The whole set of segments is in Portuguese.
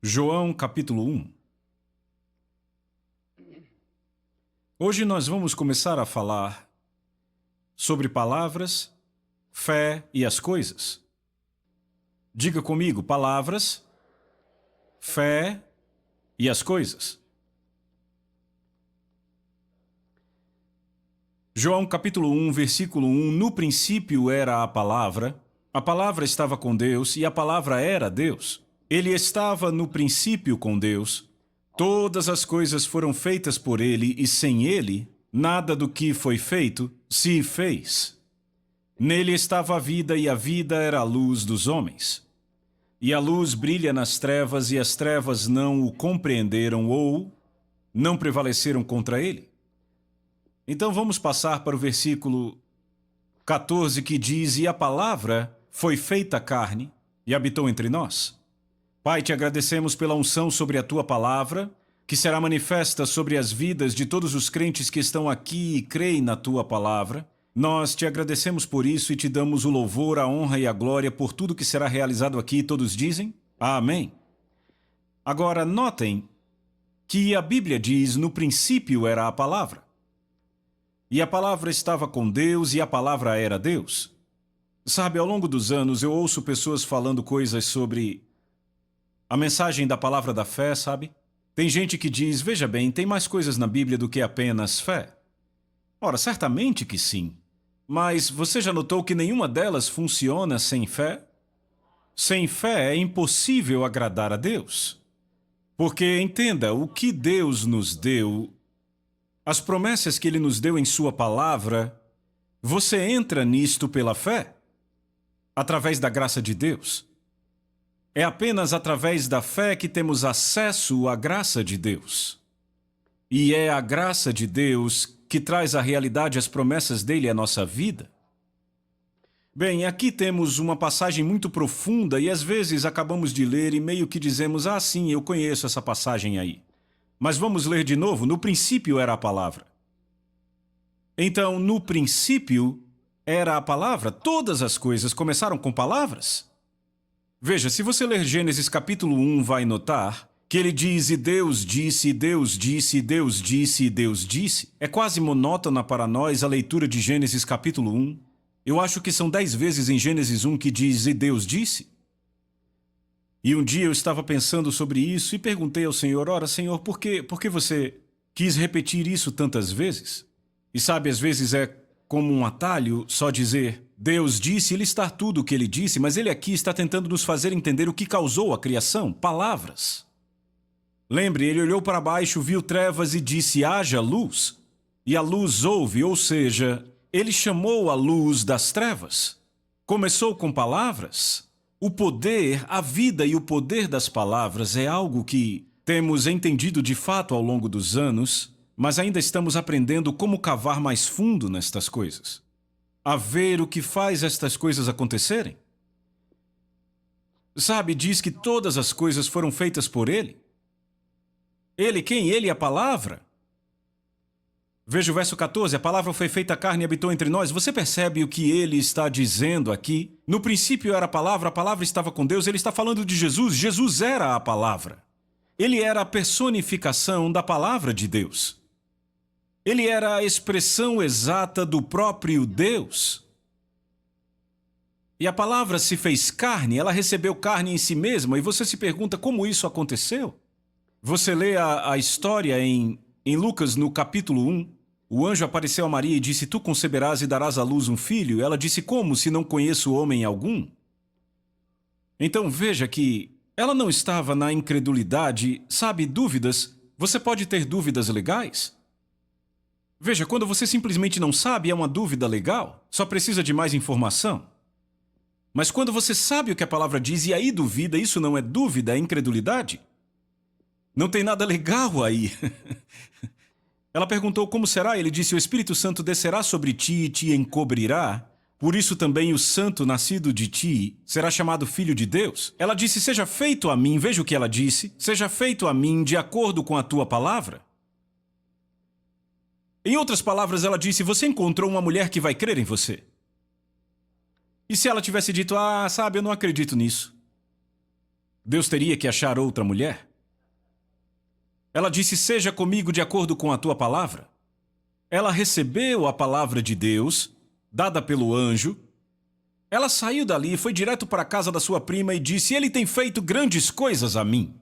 João capítulo 1. Hoje nós vamos começar a falar sobre palavras, fé e as coisas. Diga comigo, palavras, fé e as coisas. João capítulo 1, versículo 1, no princípio era a palavra estava com Deus e a palavra era Deus. Ele estava no princípio com Deus. Todas as coisas foram feitas por ele e sem ele, nada do que foi feito se fez. Nele estava a vida e a vida era a luz dos homens. E a luz brilha nas trevas e as trevas não o compreenderam ou não prevaleceram contra ele. Então vamos passar para o versículo 14 que diz: E a palavra foi feita carne e habitou entre nós. Pai, te agradecemos pela unção sobre a tua palavra, que será manifesta sobre as vidas de todos os crentes que estão aqui e creem na tua palavra. Nós te agradecemos por isso e te damos o louvor, a honra e a glória por tudo que será realizado aqui. Todos dizem amém. Agora, notem que a Bíblia diz: no princípio era a palavra. E a palavra estava com Deus e a palavra era Deus. Sabe, ao longo dos anos eu ouço pessoas falando coisas sobre a mensagem da palavra da fé, sabe? Tem gente que diz: veja bem, tem mais coisas na Bíblia do que apenas fé. Ora, certamente que sim. Mas você já notou que nenhuma delas funciona sem fé? Sem fé é impossível agradar a Deus. Porque, entenda, o que Deus nos deu, as promessas que Ele nos deu em Sua palavra, você entra nisto pela fé, através da graça de Deus. É apenas através da fé que temos acesso à graça de Deus. E é a graça de Deus que traz à realidade as promessas dele à nossa vida. Bem, aqui temos uma passagem muito profunda e às vezes acabamos de ler e meio que dizemos: ah, sim, eu conheço essa passagem aí. Mas vamos ler de novo. No princípio era a palavra. Então, no princípio era a palavra. Todas as coisas começaram com palavras. Veja, se você ler Gênesis capítulo 1, vai notar que ele diz: e Deus disse, e Deus disse, e Deus disse, e Deus disse. É quase monótona para nós a leitura de Gênesis capítulo 1. Eu acho que são 10 vezes em Gênesis 1 que diz: e Deus disse. E um dia eu estava pensando sobre isso e perguntei ao Senhor: ora, Senhor, por que você quis repetir isso tantas vezes? E sabe, às vezes é como um atalho só dizer: Deus disse, e listar tudo o que ele disse, mas ele aqui está tentando nos fazer entender o que causou a criação, palavras. Lembre, ele olhou para baixo, viu trevas e disse: haja luz. E a luz houve, ou seja, ele chamou a luz das trevas. Começou com palavras. O poder, a vida e o poder das palavras é algo que temos entendido de fato ao longo dos anos, mas ainda estamos aprendendo como cavar mais fundo nestas coisas. A ver o que faz estas coisas acontecerem. Sabe, diz que todas as coisas foram feitas por ele. Ele quem? Ele, a palavra. Veja o verso 14, a palavra foi feita carne e habitou entre nós. Você percebe o que ele está dizendo aqui? No princípio era a palavra estava com Deus. Ele está falando de Jesus. Jesus era a palavra. Ele era a personificação da palavra de Deus. Ele era a expressão exata do próprio Deus. E a palavra se fez carne, ela recebeu carne em si mesma, e você se pergunta como isso aconteceu? Você lê a história em Lucas, no capítulo 1, o anjo apareceu a Maria e disse: tu conceberás e darás à luz um filho. Ela disse: como, se não conheço homem algum? Então veja que ela não estava na incredulidade, sabe, dúvidas. Você pode ter dúvidas legais. Veja, quando você simplesmente não sabe, é uma dúvida legal, só precisa de mais informação. Mas quando você sabe o que a palavra diz e aí duvida, isso não é dúvida, é incredulidade. Não tem nada legal aí. Ela perguntou: como será? Ele disse: o Espírito Santo descerá sobre ti e te encobrirá. Por isso também o santo nascido de ti será chamado filho de Deus. Ela disse: seja feito a mim, veja o que ela disse, seja feito a mim de acordo com a tua palavra. Em outras palavras, ela disse: você encontrou uma mulher que vai crer em você. E se ela tivesse dito: ah, sabe, eu não acredito nisso. Deus teria que achar outra mulher? Ela disse: seja comigo de acordo com a tua palavra. Ela recebeu a palavra de Deus, dada pelo anjo. Ela saiu dali, foi direto para a casa da sua prima e disse: ele tem feito grandes coisas a mim.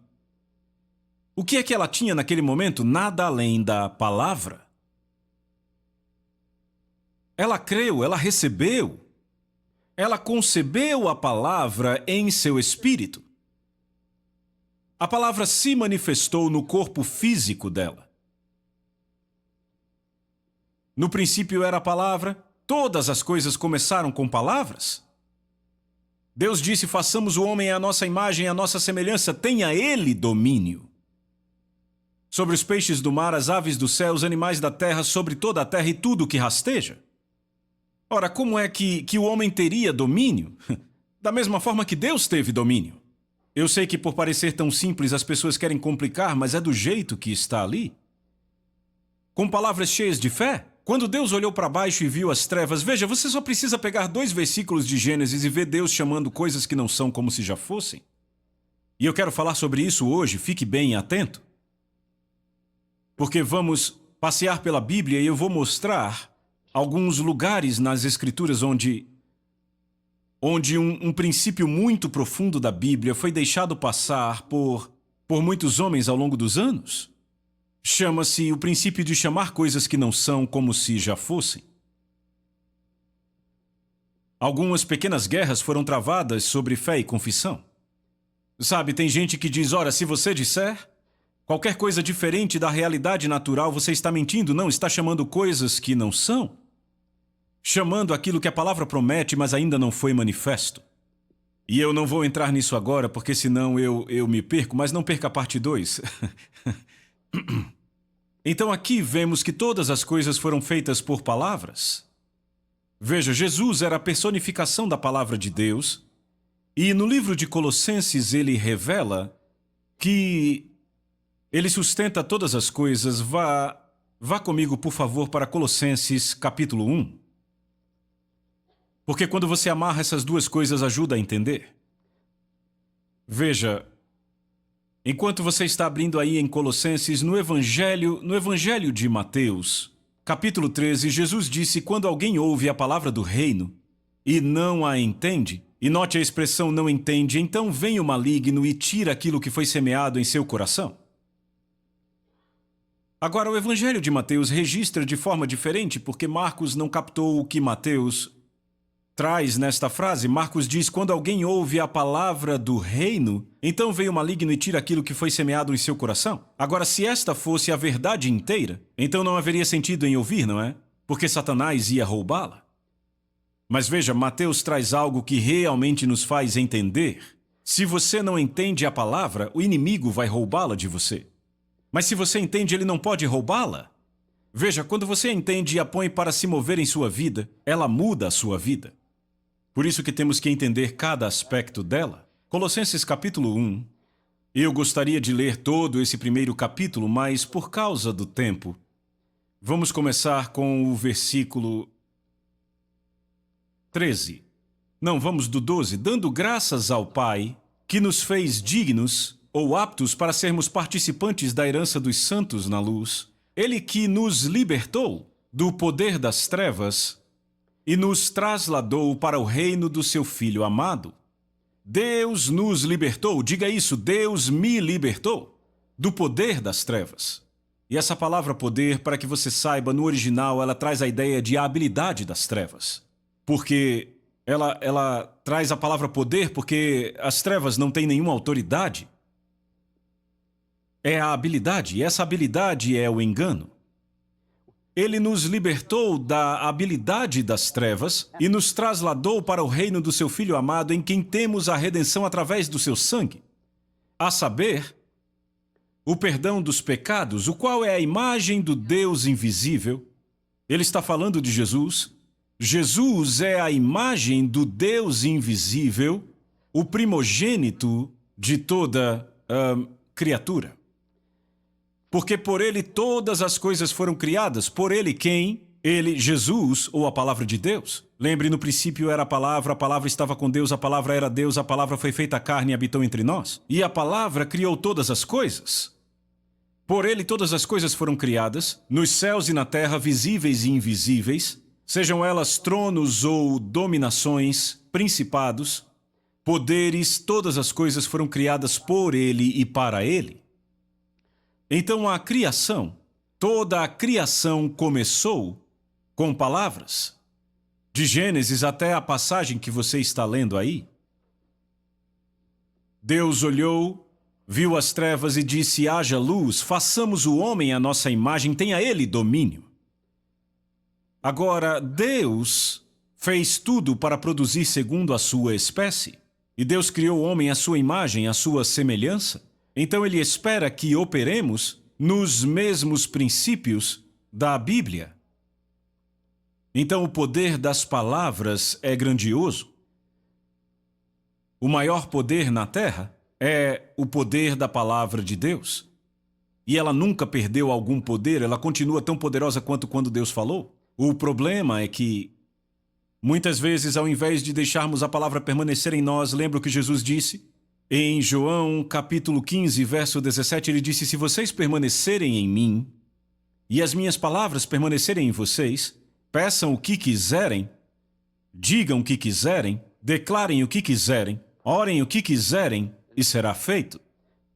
O que é que ela tinha naquele momento? Nada além da palavra. Ela creu, ela recebeu. Ela concebeu a palavra em seu espírito. A palavra se manifestou no corpo físico dela. No princípio era a palavra. Todas as coisas começaram com palavras. Deus disse: façamos o homem à nossa imagem, à nossa semelhança, tenha ele domínio sobre os peixes do mar, as aves do céu, os animais da terra, sobre toda a terra e tudo o que rasteja. Ora, como é que o homem teria domínio? Da mesma forma que Deus teve domínio. Eu sei que por parecer tão simples as pessoas querem complicar, mas é do jeito que está ali. Com palavras cheias de fé. Quando Deus olhou para baixo e viu as trevas, veja, você só precisa pegar 2 versículos de Gênesis e ver Deus chamando coisas que não são como se já fossem. E eu quero falar sobre isso hoje, fique bem atento. Porque vamos passear pela Bíblia e eu vou mostrar alguns lugares nas Escrituras onde um princípio muito profundo da Bíblia foi deixado passar por muitos homens ao longo dos anos. Chama-se o princípio de chamar coisas que não são como se já fossem. Algumas pequenas guerras foram travadas sobre fé e confissão. Sabe, tem gente que diz: ora, se você disser qualquer coisa diferente da realidade natural, você está mentindo. Não, está chamando coisas que não são. Chamando aquilo que a palavra promete, mas ainda não foi manifesto. E eu não vou entrar nisso agora, porque senão eu me perco, mas não perca a parte 2. Então aqui vemos que todas as coisas foram feitas por palavras. Veja, Jesus era a personificação da palavra de Deus, e no livro de Colossenses ele revela que ele sustenta todas as coisas. Vá comigo, por favor, para Colossenses capítulo 1. Porque quando você amarra essas duas coisas, ajuda a entender. Veja, enquanto você está abrindo aí em Colossenses, no Evangelho de Mateus, capítulo 13, Jesus disse: quando alguém ouve a palavra do reino e não a entende, e note a expressão não entende, então vem o maligno e tira aquilo que foi semeado em seu coração. Agora, o Evangelho de Mateus registra de forma diferente, porque Marcos não captou o que Mateus traz nesta frase. Marcos diz: quando alguém ouve a palavra do reino, então vem o maligno e tira aquilo que foi semeado em seu coração. Agora, se esta fosse a verdade inteira, então não haveria sentido em ouvir, não é? Porque Satanás ia roubá-la. Mas veja, Mateus traz algo que realmente nos faz entender. Se você não entende a palavra, o inimigo vai roubá-la de você. Mas se você entende, ele não pode roubá-la. Veja, quando você entende e a põe para se mover em sua vida, ela muda a sua vida. Por isso que temos que entender cada aspecto dela. Colossenses capítulo 1. Eu gostaria de ler todo esse primeiro capítulo, mas por causa do tempo, vamos começar com o versículo 13. Não, vamos do 12. Dando graças ao Pai, que nos fez dignos ou aptos para sermos participantes da herança dos santos na luz. Ele que nos libertou do poder das trevas e nos trasladou para o reino do seu Filho amado. Deus nos libertou, diga isso: Deus me libertou do poder das trevas. E essa palavra poder, para que você saiba, no original ela traz a ideia de a habilidade das trevas. Porque ela traz a palavra poder porque as trevas não têm nenhuma autoridade. É a habilidade, e essa habilidade é o engano. Ele nos libertou da habilidade das trevas e nos trasladou para o reino do seu Filho amado, em quem temos a redenção através do seu sangue, a saber, o perdão dos pecados, o qual é a imagem do Deus invisível. Ele está falando de Jesus. Jesus é a imagem do Deus invisível, o primogênito de toda criatura. Porque por ele todas as coisas foram criadas, por ele quem Ele, Jesus, ou a palavra de Deus. Lembre, no princípio era a palavra estava com Deus, a palavra era Deus, a palavra foi feita carne e habitou entre nós. E a palavra criou todas as coisas. Por ele todas as coisas foram criadas, nos céus e na terra, visíveis e invisíveis, sejam elas tronos ou dominações, principados, poderes, todas as coisas foram criadas por ele e para ele. Então a criação, toda a criação começou com palavras. De Gênesis até a passagem que você está lendo aí. Deus olhou, viu as trevas e disse: haja luz, façamos o homem à nossa imagem, tenha ele domínio. Agora, Deus fez tudo para produzir segundo a sua espécie. E Deus criou o homem à sua imagem, à sua semelhança. Então ele espera que operemos nos mesmos princípios da Bíblia. Então o poder das palavras é grandioso. O maior poder na Terra é o poder da palavra de Deus. E ela nunca perdeu algum poder, ela continua tão poderosa quanto quando Deus falou. O problema é que, muitas vezes, ao invés de deixarmos a palavra permanecer em nós, lembra o que Jesus disse? Em João, capítulo 15, verso 17, ele disse: se vocês permanecerem em mim, e as minhas palavras permanecerem em vocês, peçam o que quiserem, digam o que quiserem, declarem o que quiserem, orem o que quiserem, e será feito.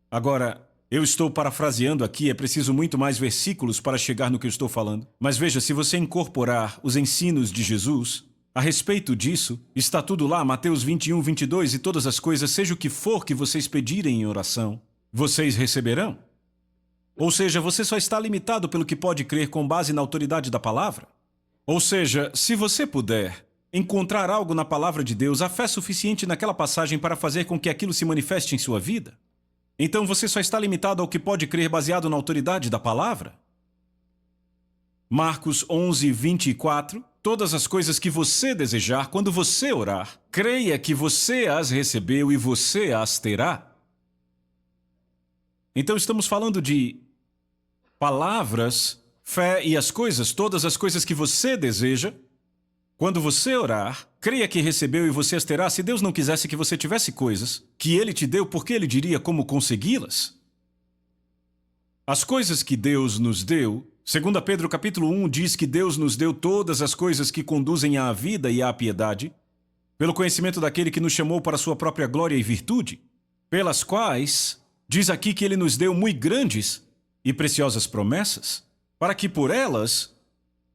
Agora, eu estou parafraseando aqui, é preciso muito mais versículos para chegar no que eu estou falando. Mas veja, se você incorporar os ensinos de Jesus a respeito disso, está tudo lá, Mateus 21, 22, e todas as coisas, seja o que for que vocês pedirem em oração, vocês receberão. Ou seja, você só está limitado pelo que pode crer com base na autoridade da palavra. Ou seja, se você puder encontrar algo na palavra de Deus, a fé suficiente naquela passagem para fazer com que aquilo se manifeste em sua vida, então você só está limitado ao que pode crer baseado na autoridade da palavra. Marcos 11, 24. Todas as coisas que você desejar, quando você orar, creia que você as recebeu e você as terá. Então estamos falando de palavras, fé e as coisas, todas as coisas que você deseja. Quando você orar, creia que recebeu e você as terá. Se Deus não quisesse que você tivesse coisas que Ele te deu, por que Ele diria como consegui-las? As coisas que Deus nos deu, 2 Pedro capítulo 1 diz que Deus nos deu todas as coisas que conduzem à vida e à piedade, pelo conhecimento daquele que nos chamou para a sua própria glória e virtude, pelas quais, diz aqui que Ele nos deu muito grandes e preciosas promessas, para que por elas,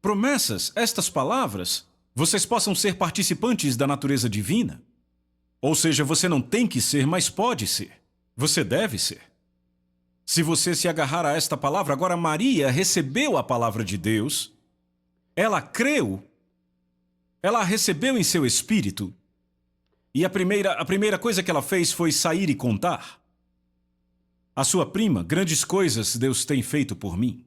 promessas, estas palavras, vocês possam ser participantes da natureza divina. Ou seja, você não tem que ser, mas pode ser. Você deve ser. Se você se agarrar a esta palavra, agora Maria recebeu a palavra de Deus, ela creu, ela a recebeu em seu espírito, e a primeira coisa que ela fez foi sair e contar. A sua prima, grandes coisas Deus tem feito por mim.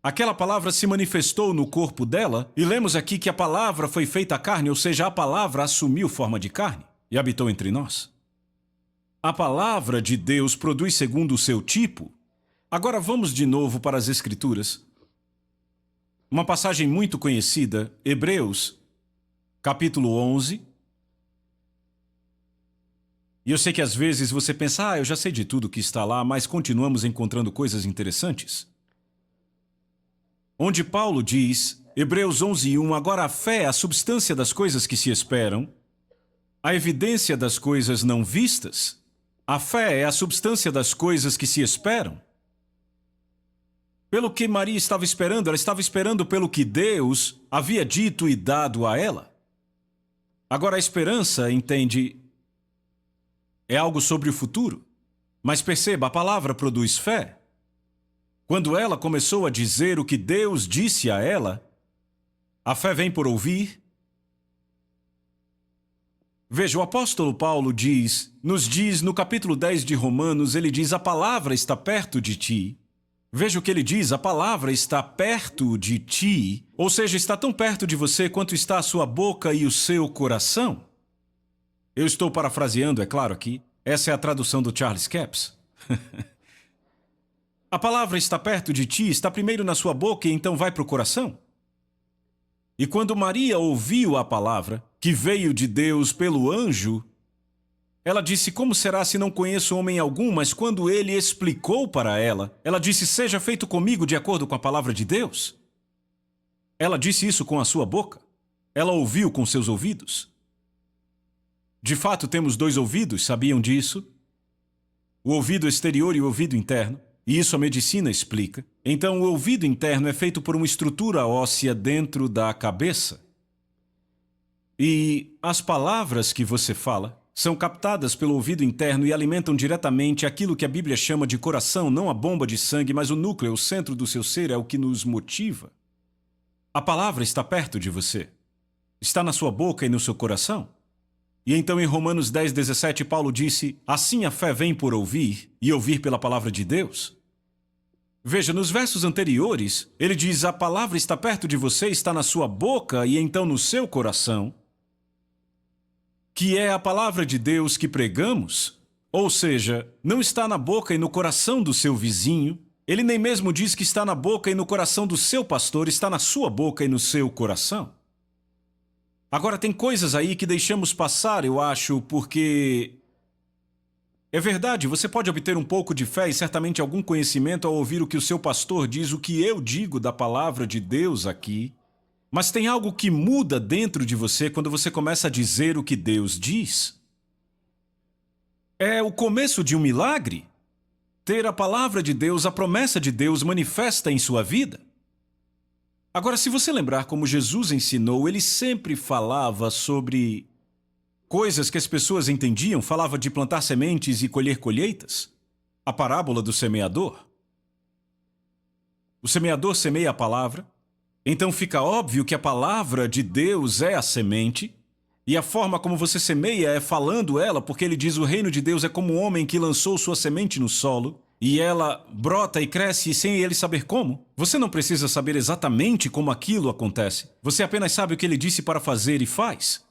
Aquela palavra se manifestou no corpo dela, e lemos aqui que a palavra foi feita carne, ou seja, a palavra assumiu forma de carne e habitou entre nós. A palavra de Deus produz segundo o seu tipo. Agora vamos de novo para as Escrituras. Uma passagem muito conhecida, Hebreus, capítulo 11. E eu sei que às vezes você pensa, eu já sei de tudo que está lá, mas continuamos encontrando coisas interessantes. Onde Paulo diz, Hebreus 11:1, agora a fé é a substância das coisas que se esperam, a evidência das coisas não vistas. A fé é a substância das coisas que se esperam. Pelo que Maria estava esperando, ela estava esperando pelo que Deus havia dito e dado a ela. Agora a esperança, entende, é algo sobre o futuro. Mas perceba, a palavra produz fé. Quando ela começou a dizer o que Deus disse a ela, a fé vem por ouvir. Veja, o apóstolo Paulo nos diz no capítulo 10 de Romanos, ele diz, a palavra está perto de ti. Veja o que ele diz, a palavra está perto de ti, ou seja, está tão perto de você quanto está a sua boca e o seu coração. Eu estou parafraseando, é claro, aqui. Essa é a tradução do Charles Capps. A palavra está perto de ti, está primeiro na sua boca e então vai para o coração. E quando Maria ouviu a palavra, que veio de Deus pelo anjo, ela disse: como será se não conheço homem algum? Mas quando ele explicou para ela, ela disse: seja feito comigo de acordo com a palavra de Deus. Ela disse isso com a sua boca. Ela ouviu com seus ouvidos. De fato, temos 2 ouvidos, sabiam disso? O ouvido exterior e o ouvido interno. E isso a medicina explica. Então, o ouvido interno é feito por uma estrutura óssea dentro da cabeça. E as palavras que você fala são captadas pelo ouvido interno e alimentam diretamente aquilo que a Bíblia chama de coração, não a bomba de sangue, mas o núcleo, o centro do seu ser, é o que nos motiva. A palavra está perto de você. Está na sua boca e no seu coração. E então em Romanos 10:17, Paulo disse: assim a fé vem por ouvir, e ouvir pela palavra de Deus. Veja, nos versos anteriores, ele diz: a palavra está perto de você, está na sua boca e então no seu coração, que é a palavra de Deus que pregamos. Ou seja, não está na boca e no coração do seu vizinho. Ele nem mesmo diz que está na boca e no coração do seu pastor, está na sua boca e no seu coração. Agora, tem coisas aí que deixamos passar, eu acho, porque... é verdade, você pode obter um pouco de fé e certamente algum conhecimento ao ouvir o que o seu pastor diz, o que eu digo da palavra de Deus aqui. Mas tem algo que muda dentro de você quando você começa a dizer o que Deus diz. É o começo de um milagre. Ter a palavra de Deus, a promessa de Deus manifesta em sua vida. Agora, se você lembrar como Jesus ensinou, ele sempre falava sobre coisas que as pessoas entendiam, falava de plantar sementes e colher colheitas. A parábola do semeador. O semeador semeia a palavra, então fica óbvio que a palavra de Deus é a semente, e a forma como você semeia é falando ela, porque ele diz: o reino de Deus é como um homem que lançou sua semente no solo, e ela brota e cresce sem ele saber como. Você não precisa saber exatamente como aquilo acontece. Você apenas sabe o que ele disse para fazer e faz.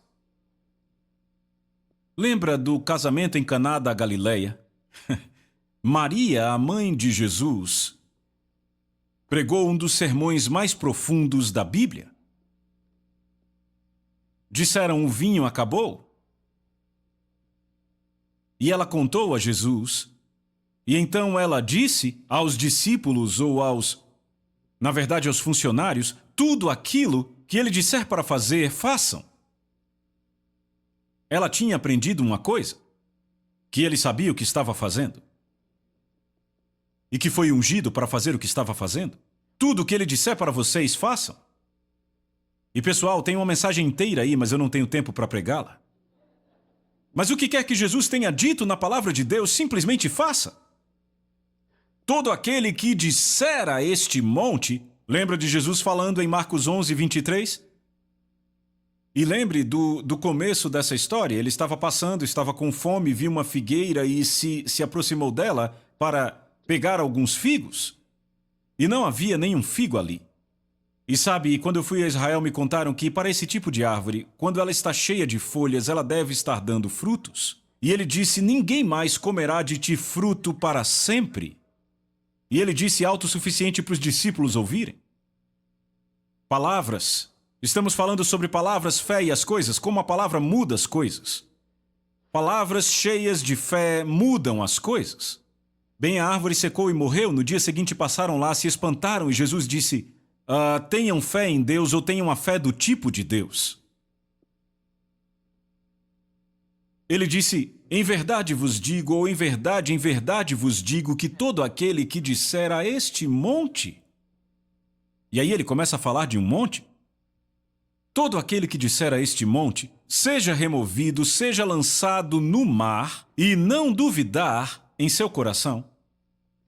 Lembra do casamento em Caná da Galileia? Maria, a mãe de Jesus, pregou um dos sermões mais profundos da Bíblia. Disseram: o vinho acabou. E ela contou a Jesus. E então ela disse aos discípulos ou na verdade aos funcionários, tudo aquilo que ele disser para fazer, façam. Ela tinha aprendido uma coisa, que ele sabia o que estava fazendo. E que foi ungido para fazer o que estava fazendo. Tudo o que ele disser para vocês, façam. E pessoal, tem uma mensagem inteira aí, mas eu não tenho tempo para pregá-la. Mas o que quer que Jesus tenha dito na palavra de Deus, simplesmente faça. Todo aquele que disser a este monte... Lembra de Jesus falando em Marcos 11:23? E lembre do começo dessa história. Ele estava passando, estava com fome, viu uma figueira e se aproximou dela para pegar alguns figos. E não havia nenhum figo ali. E sabe, quando eu fui a Israel, me contaram que para esse tipo de árvore, quando ela está cheia de folhas, ela deve estar dando frutos. E ele disse: ninguém mais comerá de ti fruto para sempre. E ele disse algo suficiente para os discípulos ouvirem. Palavras. Estamos falando sobre palavras, fé e as coisas, como a palavra muda as coisas. Palavras cheias de fé mudam as coisas. Bem, a árvore secou e morreu, no dia seguinte passaram lá, se espantaram e Jesus disse: tenham fé em Deus ou tenham a fé do tipo de Deus. Ele disse: em verdade vos digo, ou em verdade vos digo, que todo aquele que disser a este monte... E aí ele começa a falar de um monte. Todo aquele que disser a este monte, seja removido, seja lançado no mar, e não duvidar em seu coração,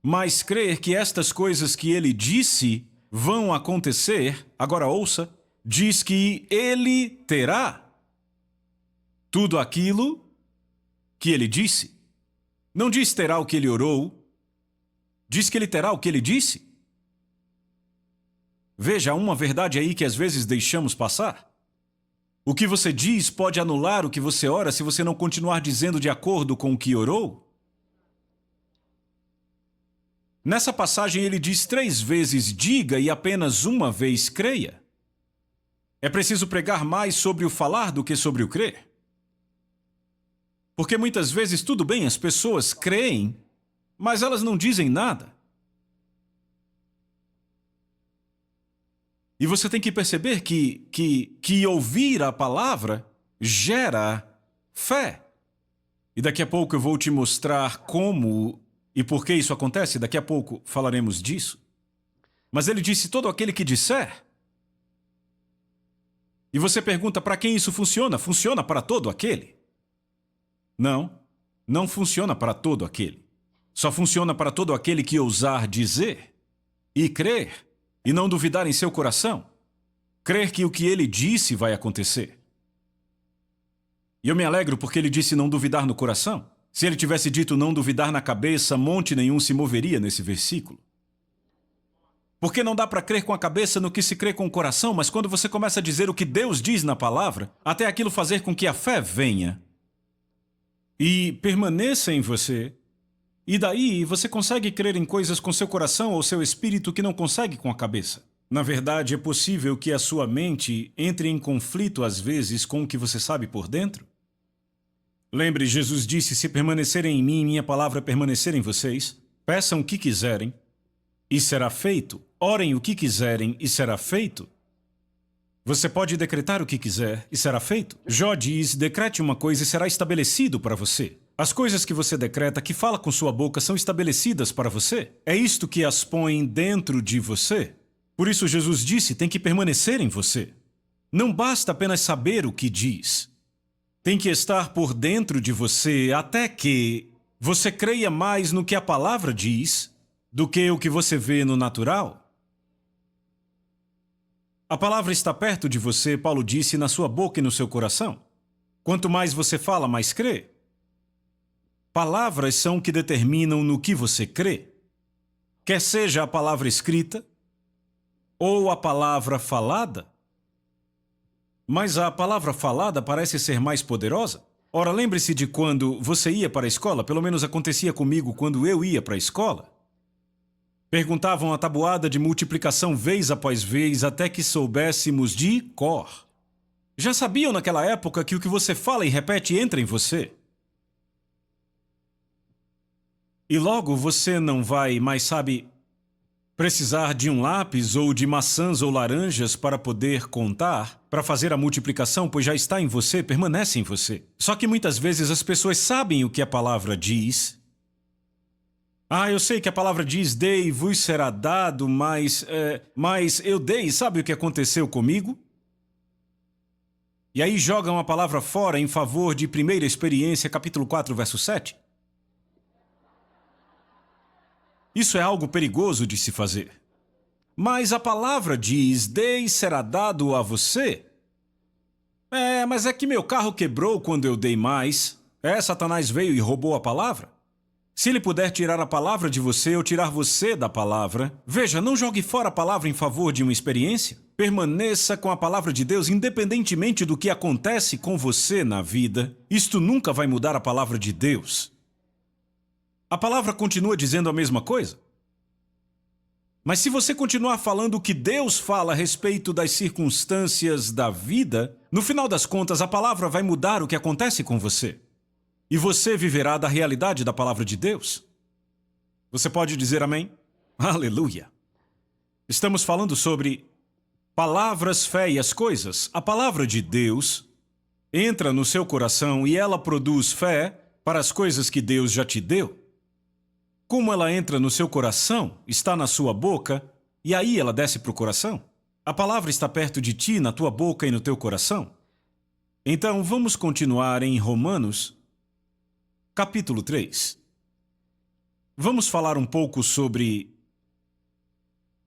mas crer que estas coisas que ele disse vão acontecer, agora ouça, diz que ele terá tudo aquilo que ele disse. Não diz terá o que ele orou, diz que ele terá o que ele disse. Veja, há uma verdade aí que às vezes deixamos passar. O que você diz pode anular o que você ora se você não continuar dizendo de acordo com o que orou. Nessa passagem ele diz 3 vezes diga e apenas uma vez creia. É preciso pregar mais sobre o falar do que sobre o crer. Porque muitas vezes, tudo bem, as pessoas creem, mas elas não dizem nada. E você tem que perceber que ouvir a palavra gera fé. E daqui a pouco eu vou te mostrar como e por que isso acontece. Daqui a pouco falaremos disso. Mas ele disse, todo aquele que disser. E você pergunta, para quem isso funciona? Funciona para todo aquele? Não, não funciona para todo aquele. Só funciona para todo aquele que ousar dizer e crer e não duvidar em seu coração. Crer que o que ele disse vai acontecer. E eu me alegro porque ele disse não duvidar no coração. Se ele tivesse dito não duvidar na cabeça, monte nenhum se moveria nesse versículo. Porque não dá para crer com a cabeça no que se crê com o coração, mas quando você começa a dizer o que Deus diz na palavra, até aquilo fazer com que a fé venha e permaneça em você, e daí você consegue crer em coisas com seu coração ou seu espírito que não consegue com a cabeça. Na verdade, é possível que a sua mente entre em conflito às vezes com o que você sabe por dentro. Lembre, Jesus disse, se permanecerem em mim e minha palavra permanecer em vocês, peçam o que quiserem e será feito. Orem o que quiserem e será feito. Você pode decretar o que quiser e será feito. Jó diz, decrete uma coisa e será estabelecido para você. As coisas que você decreta, que fala com sua boca, são estabelecidas para você. É isto que as põe dentro de você. Por isso Jesus disse, tem que permanecer em você. Não basta apenas saber o que diz. Tem que estar por dentro de você até que você creia mais no que a palavra diz do que o que você vê no natural. A palavra está perto de você, Paulo disse, na sua boca e no seu coração. Quanto mais você fala, mais crê. Palavras são o que determinam no que você crê. Quer seja a palavra escrita ou a palavra falada. Mas a palavra falada parece ser mais poderosa. Ora, lembre-se de quando você ia para a escola, pelo menos acontecia comigo quando eu ia para a escola. Perguntavam a tabuada de multiplicação vez após vez até que soubéssemos de cor. Já sabiam naquela época que o que você fala e repete entra em você. E logo você não vai mais, precisar de um lápis ou de maçãs ou laranjas para poder contar, para fazer a multiplicação, pois já está em você, permanece em você. Só que muitas vezes as pessoas sabem o que a palavra diz. Eu sei que a palavra diz, dei e vos será dado, mas eu dei, sabe o que aconteceu comigo? E aí jogam a palavra fora em favor de 1ª Experiência, capítulo 4, verso 7. Isso é algo perigoso de se fazer. Mas a palavra diz, dei e será dado a você. Mas é que meu carro quebrou quando eu dei mais. Satanás veio e roubou a palavra. Se ele puder tirar a palavra de você ou tirar você da palavra, veja, não jogue fora a palavra em favor de uma experiência. Permaneça com a palavra de Deus independentemente do que acontece com você na vida. Isto nunca vai mudar a palavra de Deus. A palavra continua dizendo a mesma coisa. Mas se você continuar falando o que Deus fala a respeito das circunstâncias da vida, no final das contas a palavra vai mudar o que acontece com você. E você viverá da realidade da palavra de Deus. Você pode dizer amém? Aleluia! Estamos falando sobre palavras, fé e as coisas. A palavra de Deus entra no seu coração e ela produz fé para as coisas que Deus já te deu. Como ela entra no seu coração, está na sua boca, e aí ela desce para o coração. A palavra está perto de ti, na tua boca e no teu coração. Então, vamos continuar em Romanos, capítulo 3. Vamos falar um pouco sobre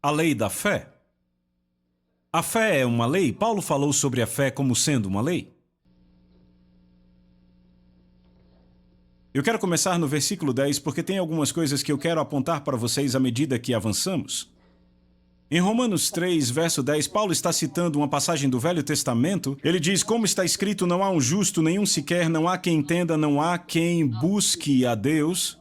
a lei da fé. A fé é uma lei? Paulo falou sobre a fé como sendo uma lei. Eu quero começar no versículo 10 porque tem algumas coisas que eu quero apontar para vocês à medida que avançamos. Em Romanos 3, verso 10, Paulo está citando uma passagem do Velho Testamento. Ele diz, como está escrito, não há um justo, nenhum sequer, não há quem entenda, não há quem busque a Deus.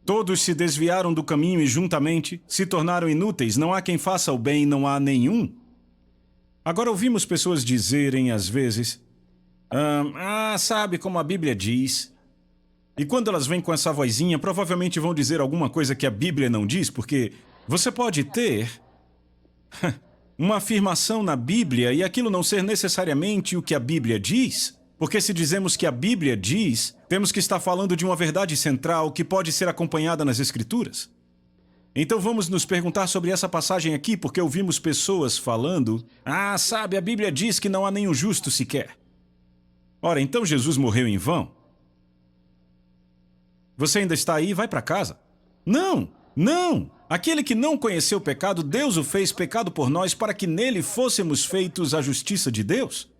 Todos se desviaram do caminho e juntamente se tornaram inúteis. Não há quem faça o bem, não há nenhum. Agora ouvimos pessoas dizerem, às vezes, sabe como a Bíblia diz. E quando elas vêm com essa vozinha, provavelmente vão dizer alguma coisa que a Bíblia não diz, porque você pode ter uma afirmação na Bíblia e aquilo não ser necessariamente o que a Bíblia diz. Porque se dizemos que a Bíblia diz, temos que estar falando de uma verdade central que pode ser acompanhada nas Escrituras. Então vamos nos perguntar sobre essa passagem aqui, porque ouvimos pessoas falando, sabe, a Bíblia diz que não há nenhum justo sequer. Ora, então Jesus morreu em vão? Você ainda está aí? Vai para casa. Não, não! Aquele que não conheceu o pecado, Deus o fez pecado por nós para que nele fôssemos feitos a justiça de Deus.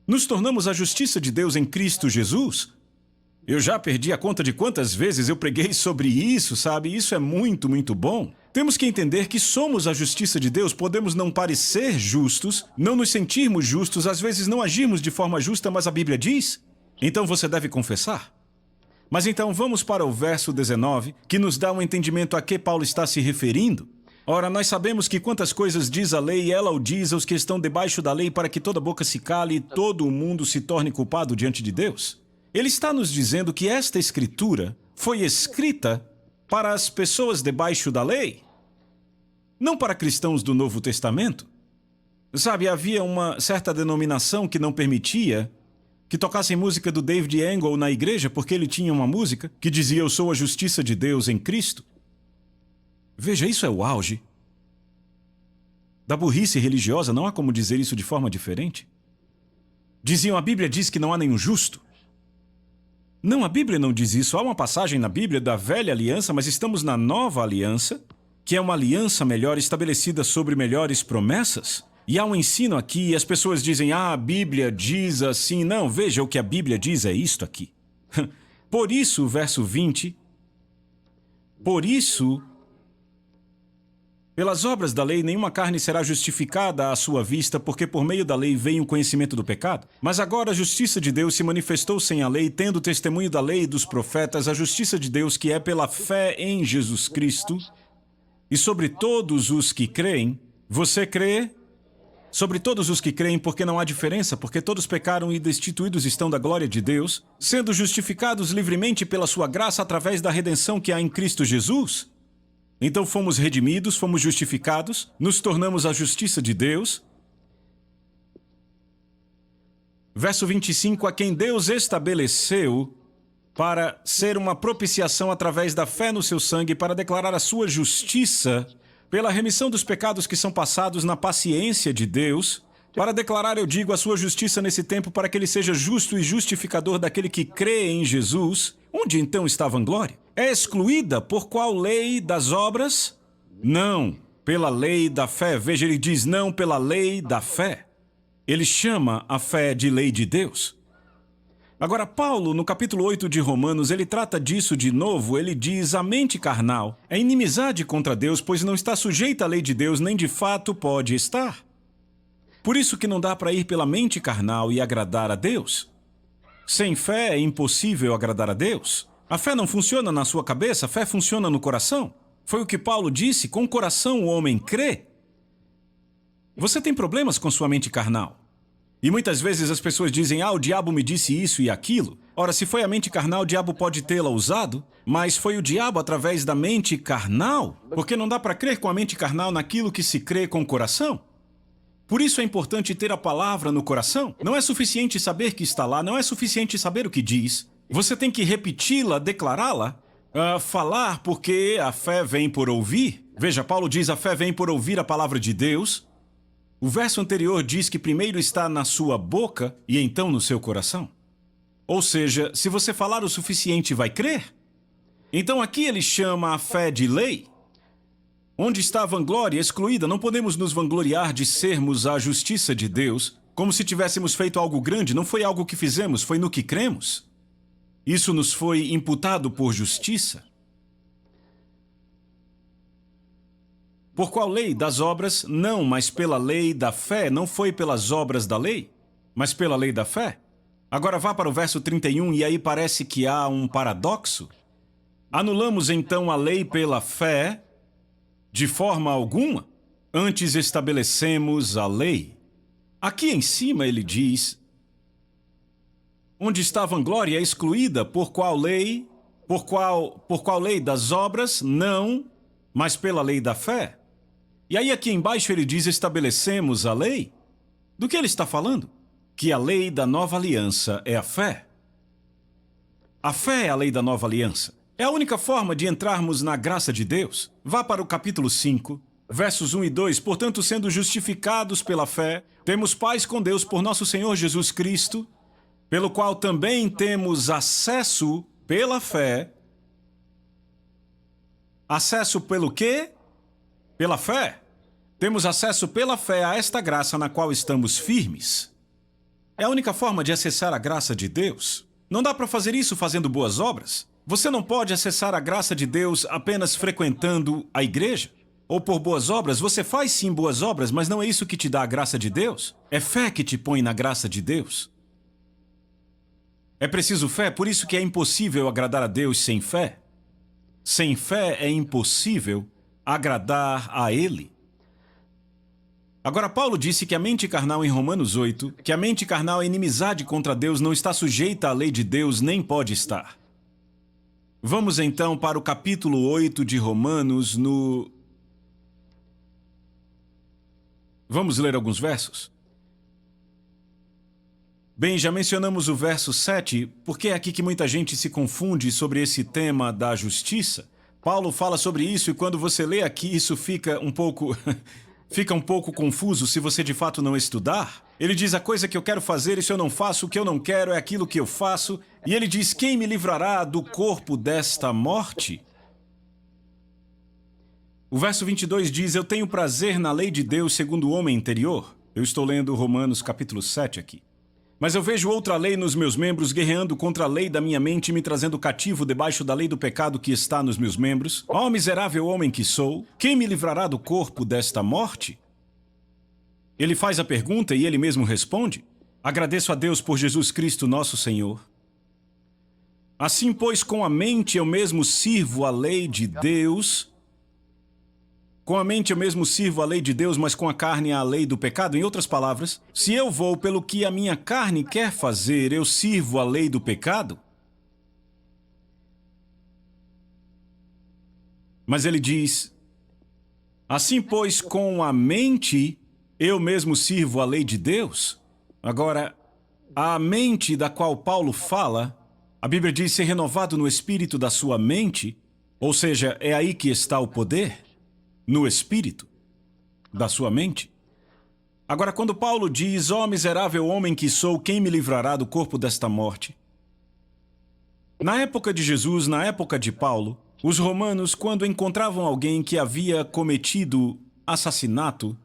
Nos tornamos a justiça de Deus em Cristo Jesus. Eu já perdi a conta de quantas vezes eu preguei sobre isso, sabe? Isso é muito, muito bom. Temos que entender que somos a justiça de Deus, podemos não parecer justos, não nos sentirmos justos, às vezes não agirmos de forma justa, mas a Bíblia diz. Então você deve confessar. Mas então vamos para o verso 19, que nos dá um entendimento a que Paulo está se referindo. Ora, nós sabemos que quantas coisas diz a lei, ela o diz aos que estão debaixo da lei, para que toda boca se cale e todo o mundo se torne culpado diante de Deus. Ele está nos dizendo que esta escritura foi escrita para as pessoas debaixo da lei, não para cristãos do Novo Testamento. Sabe, havia uma certa denominação que não permitia que tocassem música do David Engel na igreja, porque ele tinha uma música que dizia: eu sou a justiça de Deus em Cristo. Veja, isso é o auge da burrice religiosa, não há como dizer isso de forma diferente. Diziam, a Bíblia diz que não há nenhum justo. Não, a Bíblia não diz isso. Há uma passagem na Bíblia da velha aliança, mas estamos na nova aliança, que é uma aliança melhor estabelecida sobre melhores promessas. E há um ensino aqui e as pessoas dizem, a Bíblia diz assim. Não, veja, o que a Bíblia diz é isto aqui. Por isso, verso 20, por isso, pelas obras da lei, nenhuma carne será justificada à sua vista, porque por meio da lei vem o conhecimento do pecado. Mas agora a justiça de Deus se manifestou sem a lei, tendo testemunho da lei e dos profetas, a justiça de Deus que é pela fé em Jesus Cristo. E sobre todos os que creem, você crê? Sobre todos os que creem, porque não há diferença, porque todos pecaram e destituídos estão da glória de Deus, sendo justificados livremente pela sua graça através da redenção que há em Cristo Jesus. Então fomos redimidos, fomos justificados, nos tornamos a justiça de Deus. Verso 25, a quem Deus estabeleceu para ser uma propiciação através da fé no seu sangue, para declarar a sua justiça pela remissão dos pecados que são passados na paciência de Deus, para declarar, eu digo, a sua justiça nesse tempo, para que ele seja justo e justificador daquele que crê em Jesus. Onde então está a vanglória? É excluída por qual lei das obras? Não, pela lei da fé. Veja, ele diz não pela lei da fé. Ele chama a fé de lei de Deus. Agora, Paulo, no capítulo 8 de Romanos, ele trata disso de novo. Ele diz, a mente carnal é inimizade contra Deus, pois não está sujeita à lei de Deus, nem de fato pode estar. Por isso que não dá para ir pela mente carnal e agradar a Deus. Sem fé é impossível agradar a Deus. A fé não funciona na sua cabeça, a fé funciona no coração. Foi o que Paulo disse, com o coração o homem crê. Você tem problemas com sua mente carnal. E muitas vezes as pessoas dizem, o diabo me disse isso e aquilo. Ora, se foi a mente carnal, o diabo pode tê-la usado, mas foi o diabo através da mente carnal, porque não dá para crer com a mente carnal naquilo que se crê com o coração. Por isso é importante ter a palavra no coração. Não é suficiente saber que está lá, não é suficiente saber o que diz. Você tem que repeti-la, declará-la, falar, porque a fé vem por ouvir. Veja, Paulo diz, a fé vem por ouvir a palavra de Deus. O verso anterior diz que primeiro está na sua boca e então no seu coração. Ou seja, se você falar o suficiente, vai crer. Então aqui ele chama a fé de lei. Onde está a vanglória excluída? Não podemos nos vangloriar de sermos a justiça de Deus, como se tivéssemos feito algo grande. Não foi algo que fizemos, foi no que cremos. Isso nos foi imputado por justiça. Por qual lei? Das obras? Não, mas pela lei da fé. Não foi pelas obras da lei, mas pela lei da fé. Agora vá para o verso 31 e aí parece que há um paradoxo. Anulamos então a lei pela fé? De forma alguma. Antes estabelecemos a lei. Aqui em cima ele diz: onde está a vanglória é excluída, por qual lei? Por qual lei das obras? Não, mas pela lei da fé. E aí aqui embaixo ele diz: estabelecemos a lei. Do que ele está falando? Que a lei da nova aliança é a fé. A fé é a lei da nova aliança. É a única forma de entrarmos na graça de Deus. Vá para o capítulo 5, versos 1 e 2. Portanto, sendo justificados pela fé, temos paz com Deus por nosso Senhor Jesus Cristo, pelo qual também temos acesso pela fé. Acesso pelo quê? Pela fé. Temos acesso pela fé a esta graça na qual estamos firmes. É a única forma de acessar a graça de Deus. Não dá para fazer isso fazendo boas obras. Você não pode acessar a graça de Deus apenas frequentando a igreja. Ou por boas obras. Você faz sim boas obras, mas não é isso que te dá a graça de Deus. É fé que te põe na graça de Deus. É preciso fé, por isso que é impossível agradar a Deus sem fé. Sem fé é impossível agradar a Ele. Agora, Paulo disse que a mente carnal em Romanos 8, que a mente carnal é inimizade contra Deus, não está sujeita à lei de Deus, nem pode estar. Vamos então para o capítulo 8 de Romanos Vamos ler alguns versos? Bem, já mencionamos o verso 7, porque é aqui que muita gente se confunde sobre esse tema da justiça. Paulo fala sobre isso e quando você lê aqui, isso fica um pouco confuso se você de fato não estudar. Ele diz: a coisa que eu quero fazer, isso eu não faço, o que eu não quero é aquilo que eu faço. E ele diz: quem me livrará do corpo desta morte? O verso 22 diz: eu tenho prazer na lei de Deus segundo o homem interior. Eu estou lendo Romanos capítulo 7 aqui. Mas eu vejo outra lei nos meus membros, guerreando contra a lei da minha mente e me trazendo cativo debaixo da lei do pecado que está nos meus membros. Ó miserável homem que sou, quem me livrará do corpo desta morte? Ele faz a pergunta e ele mesmo responde: agradeço a Deus por Jesus Cristo nosso Senhor. Assim, pois, com a mente eu mesmo sirvo a lei de Deus. Com a mente eu mesmo sirvo a lei de Deus, mas com a carne a lei do pecado. Em outras palavras, se eu vou pelo que a minha carne quer fazer, eu sirvo a lei do pecado? Mas ele diz: assim, pois, com a mente eu mesmo sirvo a lei de Deus. Agora, a mente da qual Paulo fala, a Bíblia diz ser renovado no espírito da sua mente, ou seja, é aí que está o poder. No espírito da sua mente. Agora, quando Paulo diz: ó miserável homem que sou, quem me livrará do corpo desta morte? Na época de Jesus, na época de Paulo, os romanos, quando encontravam alguém que havia cometido assassinato,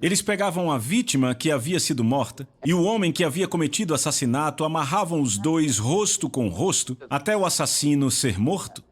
eles pegavam a vítima que havia sido morta e o homem que havia cometido assassinato, amarravam os dois rosto com rosto até o assassino ser morto.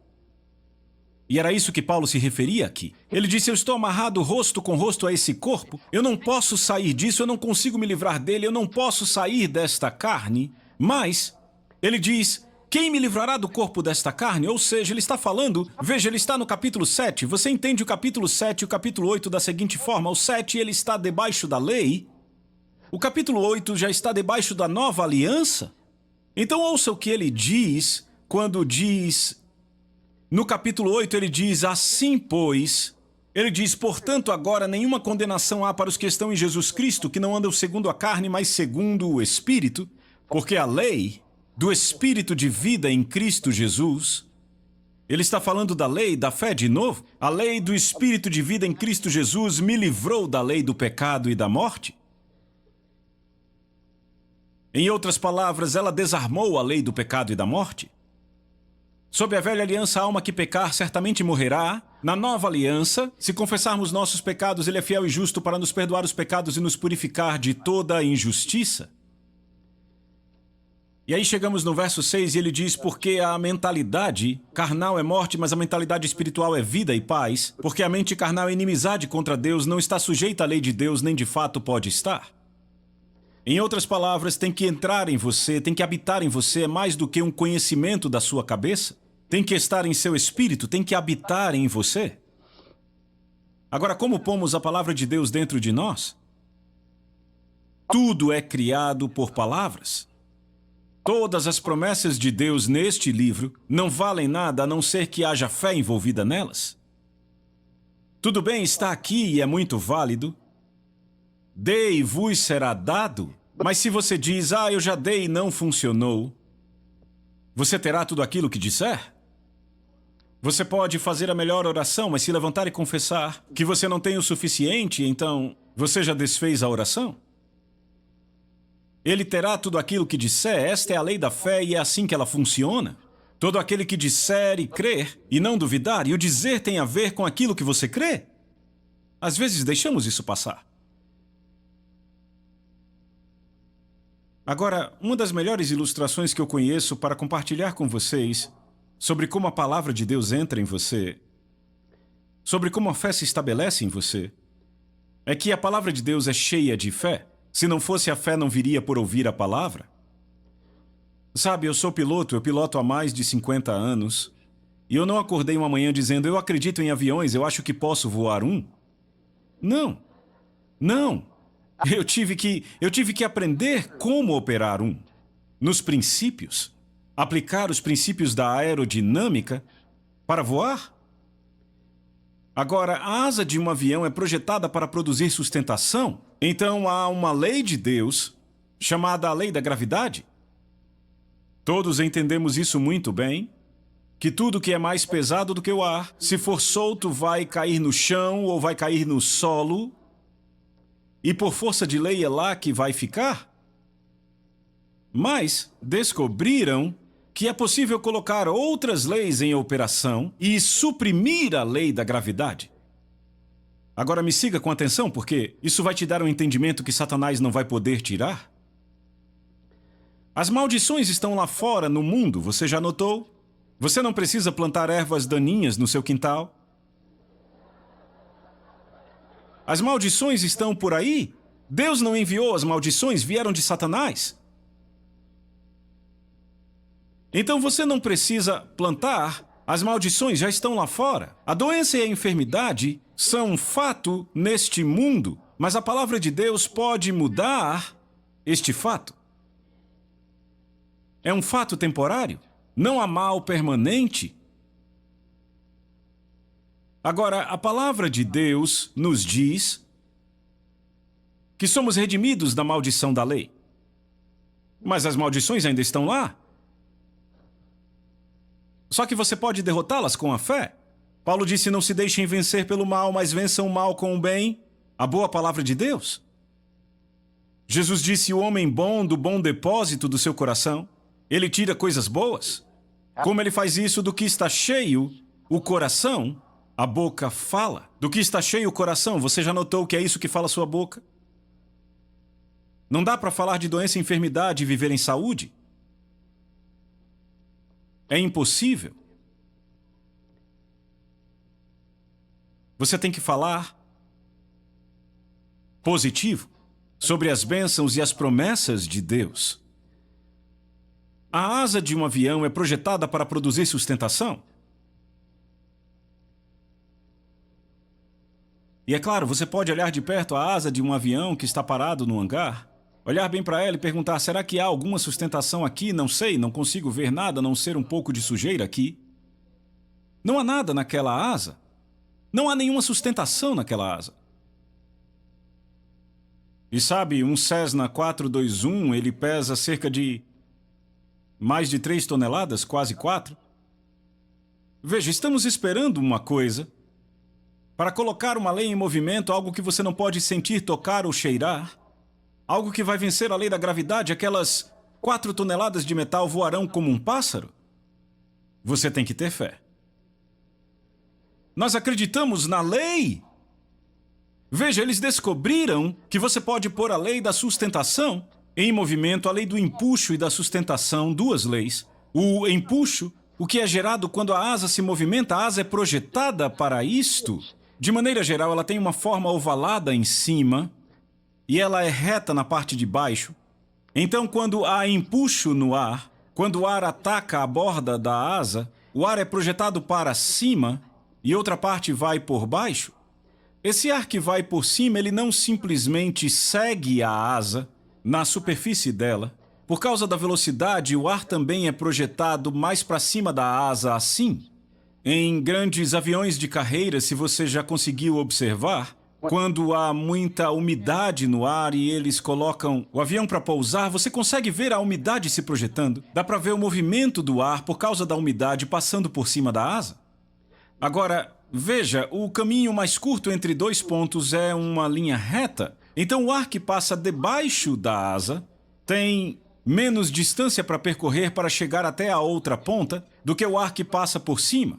E era isso que Paulo se referia aqui. Ele disse: eu estou amarrado rosto com rosto a esse corpo, eu não posso sair disso, eu não consigo me livrar dele, eu não posso sair desta carne. Mas, ele diz: quem me livrará do corpo desta carne? Ou seja, ele está falando, veja, ele está no capítulo 7, você entende o capítulo 7 e o capítulo 8 da seguinte forma: o 7 ele está debaixo da lei, o capítulo 8 já está debaixo da nova aliança. Então ouça o que ele diz quando diz... No capítulo 8 ele diz: assim pois, ele diz, portanto agora nenhuma condenação há para os que estão em Jesus Cristo, que não andam segundo a carne, mas segundo o Espírito, porque a lei do Espírito de vida em Cristo Jesus, ele está falando da lei da fé de novo, a lei do Espírito de vida em Cristo Jesus me livrou da lei do pecado e da morte. Em outras palavras, ela desarmou a lei do pecado e da morte. Sob a velha aliança, a alma que pecar certamente morrerá. Na nova aliança, se confessarmos nossos pecados, ele é fiel e justo para nos perdoar os pecados e nos purificar de toda a injustiça. E aí chegamos no verso 6 e ele diz: porque a mentalidade carnal é morte, mas a mentalidade espiritual é vida e paz. Porque a mente carnal é inimizade contra Deus, não está sujeita à lei de Deus, nem de fato pode estar. Em outras palavras, tem que entrar em você, tem que habitar em você, é mais do que um conhecimento da sua cabeça. Tem que estar em seu espírito, tem que habitar em você. Agora, como pomos a palavra de Deus dentro de nós? Tudo é criado por palavras. Todas as promessas de Deus neste livro não valem nada a não ser que haja fé envolvida nelas. Tudo bem, está aqui e é muito válido. Dei e vos será dado. Mas se você diz, eu já dei e não funcionou, você terá tudo aquilo que disser? Você pode fazer a melhor oração, mas se levantar e confessar que você não tem o suficiente, então você já desfez a oração? Ele terá tudo aquilo que disser. Esta é a lei da fé e é assim que ela funciona. Todo aquele que disser e crer e não duvidar, e o dizer tem a ver com aquilo que você crê. Às vezes deixamos isso passar. Agora, uma das melhores ilustrações que eu conheço para compartilhar com vocês sobre como a palavra de Deus entra em você, sobre como a fé se estabelece em você, é que a palavra de Deus é cheia de fé. Se não fosse a fé, não viria por ouvir a palavra. Sabe, eu sou piloto, eu piloto há mais de 50 anos, e eu não acordei uma manhã dizendo, eu acredito em aviões, eu acho que posso voar um. Não. Não. Eu tive que aprender como operar um. Nos princípios. Aplicar os princípios da aerodinâmica para voar. Agora, a asa de um avião é projetada para produzir sustentação. Então, há uma lei de Deus, chamada a lei da gravidade. Todos entendemos isso muito bem, que tudo que é mais pesado do que o ar, se for solto, vai cair no chão ou vai cair no solo, e por força de lei é lá que vai ficar. Mas descobriram que é possível colocar outras leis em operação e suprimir a lei da gravidade. Agora me siga com atenção, porque isso vai te dar um entendimento que Satanás não vai poder tirar. As maldições estão lá fora no mundo, você já notou? Você não precisa plantar ervas daninhas no seu quintal. As maldições estão por aí. Deus não enviou as maldições, vieram de Satanás. Então você não precisa plantar, as maldições já estão lá fora. A doença e a enfermidade são um fato neste mundo, mas a palavra de Deus pode mudar este fato. É um fato temporário, não há mal permanente. Agora, a palavra de Deus nos diz que somos redimidos da maldição da lei. Mas as maldições ainda estão lá. Só que você pode derrotá-las com a fé. Paulo disse, não se deixem vencer pelo mal, mas vençam o mal com o bem, a boa palavra de Deus. Jesus disse, o homem bom do bom depósito do seu coração, ele tira coisas boas. Como ele faz isso? Do que está cheio o coração, a boca fala. Do que está cheio o coração, você já notou que é isso que fala a sua boca? Não dá para falar de doença e enfermidade e viver em saúde. É impossível. Você tem que falar positivo sobre as bênçãos e as promessas de Deus. A asa de um avião é projetada para produzir sustentação. E é claro, você pode olhar de perto a asa de um avião que está parado no hangar, olhar bem para ela e perguntar, será que há alguma sustentação aqui? Não sei, não consigo ver nada a não ser um pouco de sujeira aqui. Não há nada naquela asa. Não há nenhuma sustentação naquela asa. E sabe, um Cessna 421, ele pesa cerca de mais de 3 toneladas, quase 4. Veja, estamos esperando uma coisa para colocar uma lei em movimento, algo que você não pode sentir, tocar ou cheirar. Algo que vai vencer a lei da gravidade, aquelas 4 toneladas de metal voarão como um pássaro. Você tem que ter fé. Nós acreditamos na lei. Veja, eles descobriram que você pode pôr a lei da sustentação em movimento, a lei do empuxo e da sustentação, 2 leis. O empuxo, o que é gerado quando a asa se movimenta, a asa é projetada para isto. De maneira geral, ela tem uma forma ovalada em cima e ela é reta na parte de baixo. Então, quando há empuxo no ar, quando o ar ataca a borda da asa, o ar é projetado para cima e outra parte vai por baixo. Esse ar que vai por cima, ele não simplesmente segue a asa na superfície dela. Por causa da velocidade, o ar também é projetado mais para cima da asa assim. Em grandes aviões de carreira, se você já conseguiu observar, quando há muita umidade no ar e eles colocam o avião para pousar, você consegue ver a umidade se projetando. Dá para ver o movimento do ar por causa da umidade passando por cima da asa. Agora, veja, o caminho mais curto entre dois pontos é uma linha reta. Então, o ar que passa debaixo da asa tem menos distância para percorrer para chegar até a outra ponta do que o ar que passa por cima.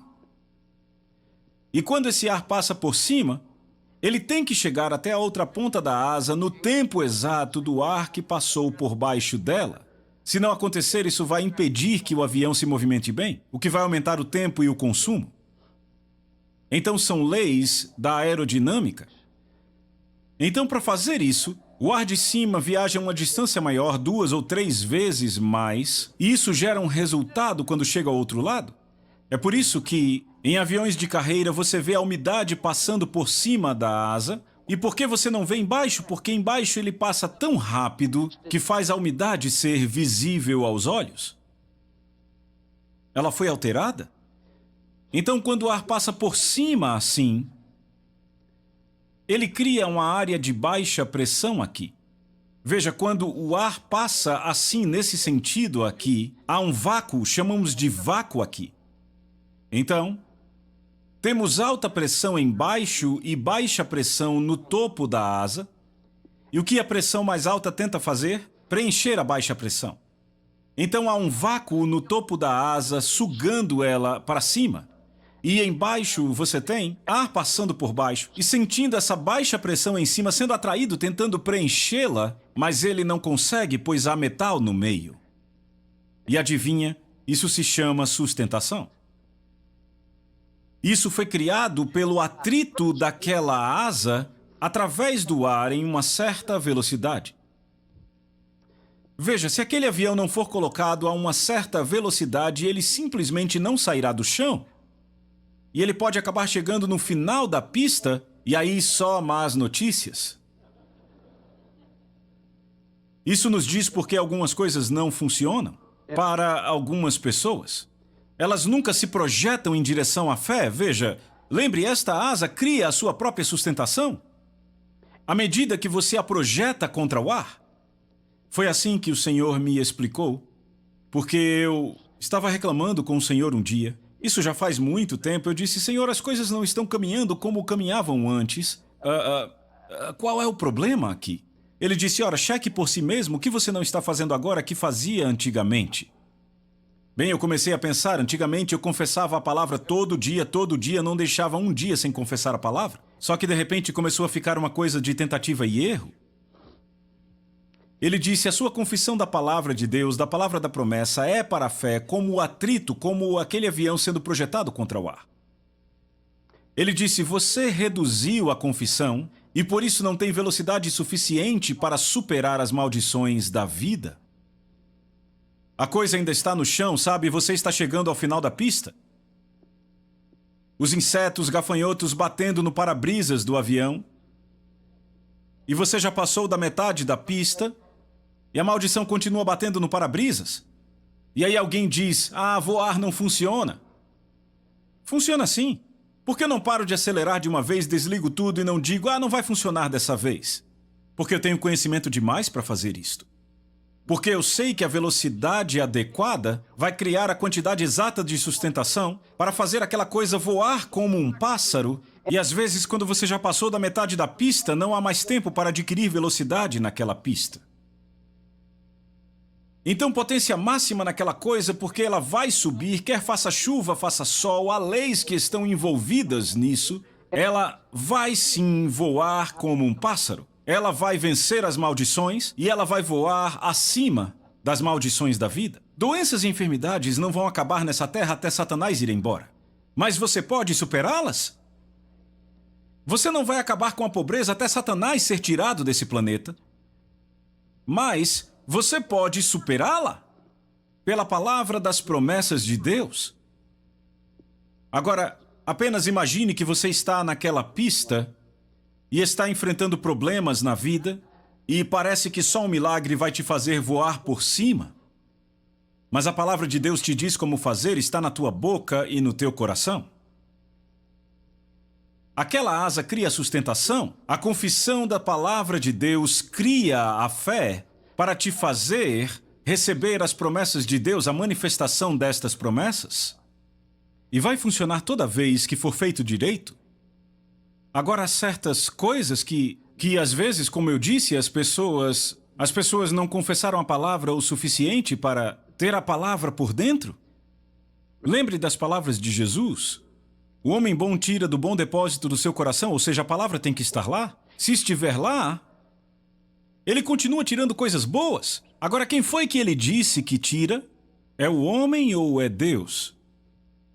E quando esse ar passa por cima, ele tem que chegar até a outra ponta da asa no tempo exato do ar que passou por baixo dela. Se não acontecer, isso vai impedir que o avião se movimente bem, o que vai aumentar o tempo e o consumo. Então, são leis da aerodinâmica. Então, para fazer isso, o ar de cima viaja uma distância maior 2 ou 3 vezes mais, e isso gera um resultado quando chega ao outro lado. É por isso que, em aviões de carreira, você vê a umidade passando por cima da asa. E por que você não vê embaixo? Porque embaixo ele passa tão rápido que faz a umidade ser visível aos olhos. Ela foi alterada? Então, quando o ar passa por cima assim, ele cria uma área de baixa pressão aqui. Veja, quando o ar passa assim, nesse sentido aqui, há um vácuo, chamamos de vácuo aqui. Então, temos alta pressão embaixo e baixa pressão no topo da asa. E o que a pressão mais alta tenta fazer? Preencher a baixa pressão. Então, há um vácuo no topo da asa, sugando ela para cima. E embaixo você tem ar passando por baixo e sentindo essa baixa pressão em cima, sendo atraído, tentando preenchê-la, mas ele não consegue, pois há metal no meio. E adivinha, isso se chama sustentação. Isso foi criado pelo atrito daquela asa através do ar em uma certa velocidade. Veja, se aquele avião não for colocado a uma certa velocidade, ele simplesmente não sairá do chão. E ele pode acabar chegando no final da pista, e aí só más notícias. Isso nos diz por que algumas coisas não funcionam para algumas pessoas. Elas nunca se projetam em direção à fé. Veja, lembre, esta asa cria a sua própria sustentação. À medida que você a projeta contra o ar. Foi assim que o Senhor me explicou, porque eu estava reclamando com o Senhor um dia. Isso já faz muito tempo. Eu disse, Senhor, as coisas não estão caminhando como caminhavam antes. Qual é o problema aqui? Ele disse, ora, cheque por si mesmo o que você não está fazendo agora que fazia antigamente. Bem, eu comecei a pensar, antigamente eu confessava a palavra todo dia, não deixava um dia sem confessar a palavra. Só que de repente começou a ficar uma coisa de tentativa e erro. Ele disse, a sua confissão da palavra de Deus, da palavra da promessa, é para a fé como o atrito, como aquele avião sendo projetado contra o ar. Ele disse, você reduziu a confissão e por isso não tem velocidade suficiente para superar as maldições da vida. A coisa ainda está no chão, sabe? Você está chegando ao final da pista. Os insetos gafanhotos batendo no para-brisas do avião. E você já passou da metade da pista e a maldição continua batendo no para-brisas. E aí alguém diz, voar não funciona. Funciona sim. Por que eu não paro de acelerar de uma vez, desligo tudo e não digo, não vai funcionar dessa vez? Porque eu tenho conhecimento demais para fazer isto. Porque eu sei que a velocidade adequada vai criar a quantidade exata de sustentação para fazer aquela coisa voar como um pássaro. E às vezes, quando você já passou da metade da pista, não há mais tempo para adquirir velocidade naquela pista. Então, potência máxima naquela coisa, porque ela vai subir, quer faça chuva, faça sol, há leis que estão envolvidas nisso. Ela vai sim voar como um pássaro. Ela vai vencer as maldições e ela vai voar acima das maldições da vida. Doenças e enfermidades não vão acabar nessa terra até Satanás ir embora. Mas você pode superá-las? Você não vai acabar com a pobreza até Satanás ser tirado desse planeta. Mas você pode superá-la pela palavra das promessas de Deus. Agora, apenas imagine que você está naquela pista e está enfrentando problemas na vida e parece que só um milagre vai te fazer voar por cima. Mas a palavra de Deus te diz como fazer, está na tua boca e no teu coração. Aquela asa cria a sustentação. A confissão da palavra de Deus cria a fé para te fazer receber as promessas de Deus, a manifestação destas promessas. E vai funcionar toda vez que for feito direito. Agora, há certas coisas que às vezes, como eu disse, as pessoas não confessaram a palavra o suficiente para ter a palavra por dentro. Lembre das palavras de Jesus. O homem bom tira do bom depósito do seu coração, ou seja, a palavra tem que estar lá. Se estiver lá, ele continua tirando coisas boas. Agora, quem foi que ele disse que tira? É o homem ou é Deus?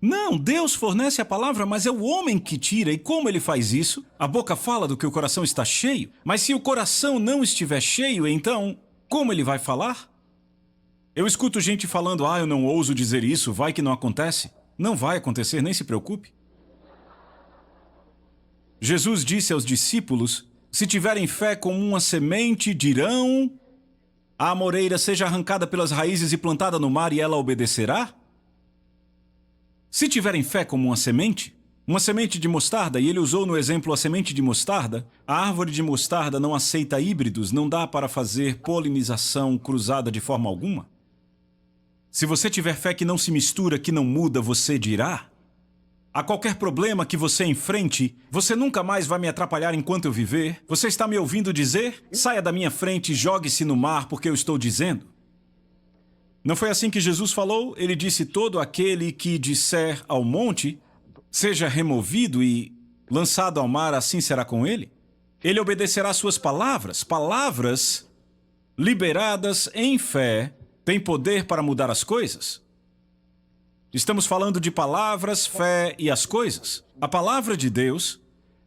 Não, Deus fornece a palavra, mas é o homem que tira. E como ele faz isso? A boca fala do que o coração está cheio. Mas se o coração não estiver cheio, então, como ele vai falar? Eu escuto gente falando, eu não ouso dizer isso, vai que não acontece. Não vai acontecer, nem se preocupe. Jesus disse aos discípulos, se tiverem fé como uma semente, dirão, a amoreira seja arrancada pelas raízes e plantada no mar e ela obedecerá? Se tiverem fé como uma semente de mostarda, e ele usou no exemplo a semente de mostarda, a árvore de mostarda não aceita híbridos, não dá para fazer polinização cruzada de forma alguma. Se você tiver fé que não se mistura, que não muda, você dirá, a qualquer problema que você enfrente, você nunca mais vai me atrapalhar enquanto eu viver. Você está me ouvindo dizer? Saia da minha frente e jogue-se no mar, porque eu estou dizendo. Não foi assim que Jesus falou? Ele disse, todo aquele que disser ao monte, seja removido e lançado ao mar, assim será com ele. Ele obedecerá às suas palavras. Palavras liberadas em fé têm poder para mudar as coisas. Estamos falando de palavras, fé e as coisas. A palavra de Deus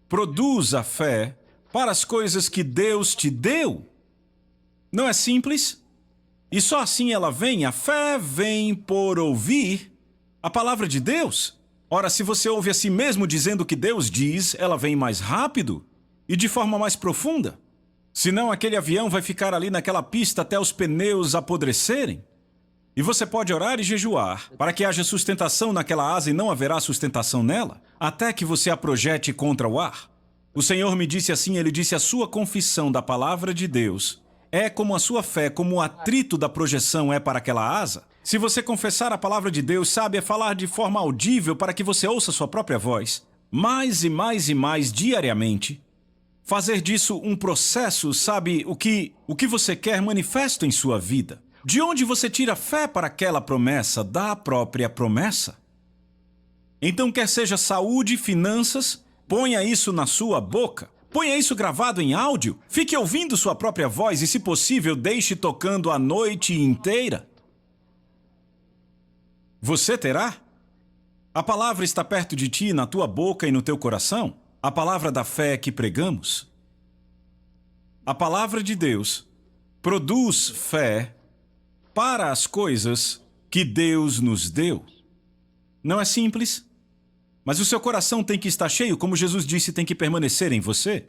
produz a fé para as coisas que Deus te deu. Não é simples? E só assim ela vem. A fé vem por ouvir a palavra de Deus. Ora, se você ouve a si mesmo dizendo o que Deus diz, ela vem mais rápido e de forma mais profunda. Senão aquele avião vai ficar ali naquela pista até os pneus apodrecerem. E você pode orar e jejuar para que haja sustentação naquela asa e não haverá sustentação nela, até que você a projete contra o ar. O Senhor me disse assim, ele disse, a sua confissão da palavra de Deus é como a sua fé, como o atrito da projeção é para aquela asa. Se você confessar a palavra de Deus, sabe, é falar de forma audível para que você ouça sua própria voz, mais e mais e mais diariamente. Fazer disso um processo, sabe, o que você quer manifesto em sua vida. De onde você tira fé para aquela promessa? Da própria promessa. Então, quer seja saúde, finanças, ponha isso na sua boca. Ponha isso gravado em áudio. Fique ouvindo sua própria voz e, se possível, deixe tocando a noite inteira. Você terá? A palavra está perto de ti, na tua boca e no teu coração. A palavra da fé que pregamos. A palavra de Deus produz fé para as coisas que Deus nos deu. Não é simples, mas o seu coração tem que estar cheio, como Jesus disse, tem que permanecer em você.